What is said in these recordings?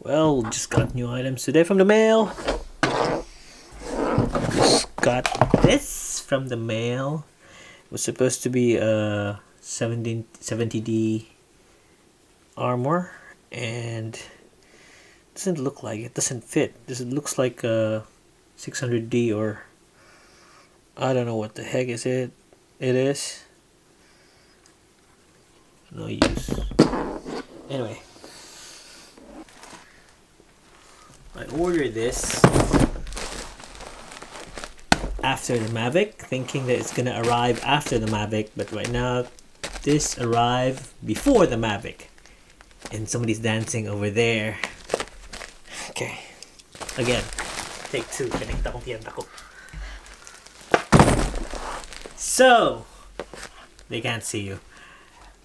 Well, just got new items today from the mail. Just got this from the mail. It was supposed to be a 70D armor, and it doesn't look like it. Doesn't fit. This looks like a 600D, or I don't know what the heck is it. It is no use. Anyway, I ordered this after the Mavic, thinking that it's gonna arrive after the Mavic, but right now this arrived before the Mavic, and somebody's dancing over there. Okay, again, take two. Kanita kong tiyanta ko. So they can't see you.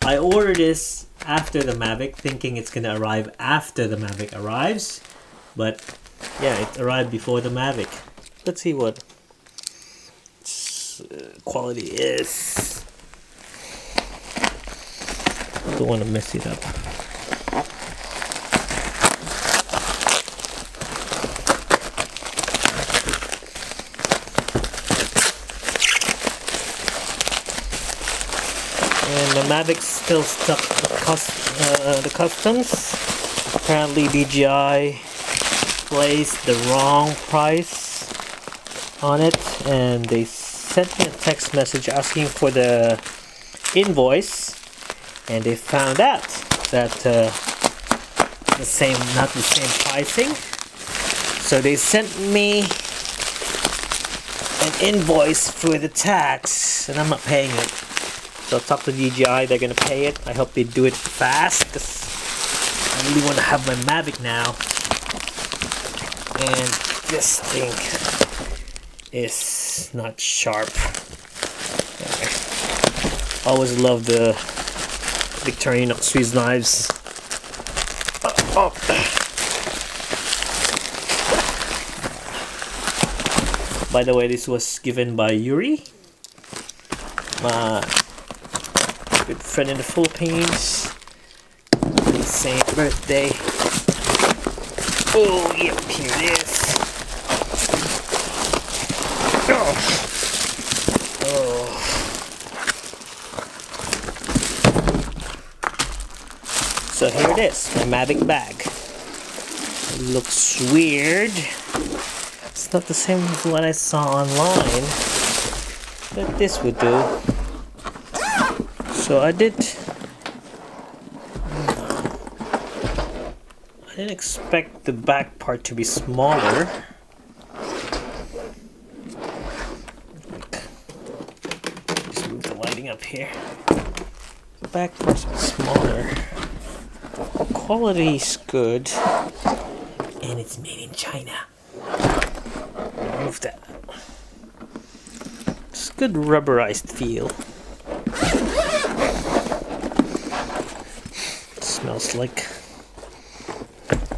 I ordered this after the Mavic, thinking it's gonna arrive after the Mavic arrives, but yeah, it arrived before the Mavic. Let's see what quality is. Don't want to mess it up. And the Mavic's still stuck with the customs. Apparently DJI placed the wrong price on it, and they sent me a text message asking for the invoice, and they found out that not the same pricing. So they sent me an invoice for the tax, and I'm not paying it. So I'll talk to DJI, they're gonna pay it. I hope they do it fast, because I really want to have my Mavic now. And this thing is not sharp. I always love the Victorinox Swiss knives. By the way, this was given by Yuri, my good friend in the Philippines. Same birthday. Oh, yep, here it is. Oh. So here it is, my Mavic bag. It looks weird. It's not the same as what I saw online, but this would do. So I didn't expect the back part to be smaller. Just move the lighting up here. The back part's a bit smaller. Quality is good, and it's made in China. Remove that. It's a good rubberized feel. It smells like.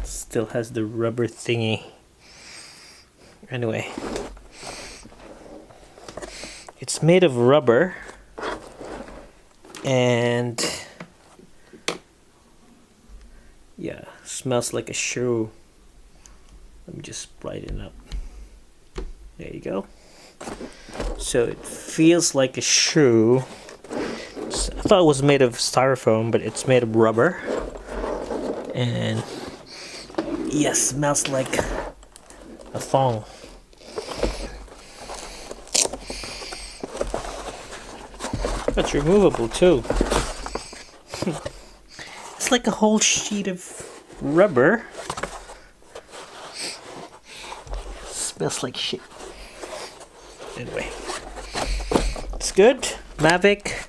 Still has the rubber thingy. Anyway, it's made of rubber, and yeah, smells like a shoe. Let me just brighten up. There you go. So it feels like a shoe. I thought it was made of styrofoam, but it's made of rubber, and yes, smells like a thong. It's removable too. It's like a whole sheet of rubber. Smells like shit. Anyway, it's good. Mavic.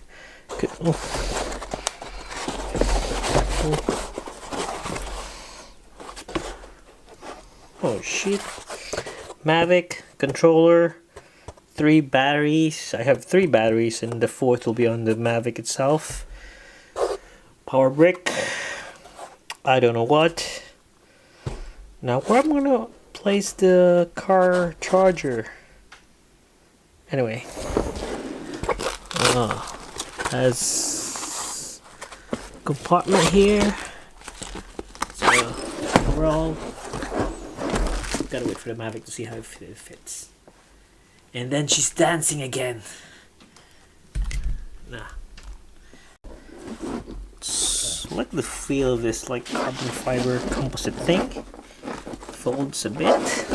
Good. Oh shit. Mavic controller, 3 batteries. I have 3 batteries, and the 4th will be on the Mavic itself. Power brick. I don't know what. Now where I'm gonna place the car charger. Anyway. Has compartment here. So overall. Gotta wait for the Mavic to see how it fits. And then she's dancing again. Nah. I like the feel of this like carbon fiber composite thing. Folds a bit.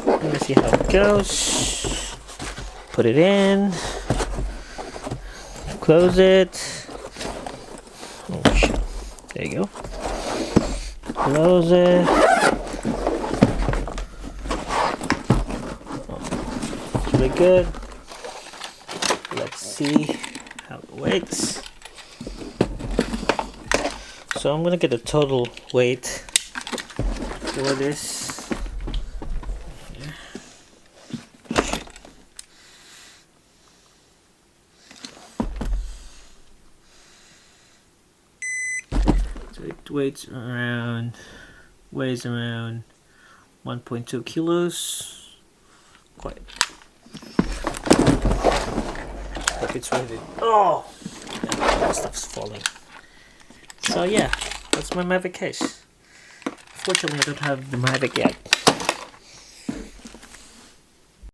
Let's see how it goes. Put it in. Close it. Oh shit. There you go. Close it. Oh, it's really good. Let's see how it weighs. So I'm gonna get the total weight for this. So it weighs around 1.2 kilos. Quite. Hope it's ready. Oh, yeah, stuff's falling. So yeah, that's my Mavic case. Fortunately, I don't have the Mavic yet.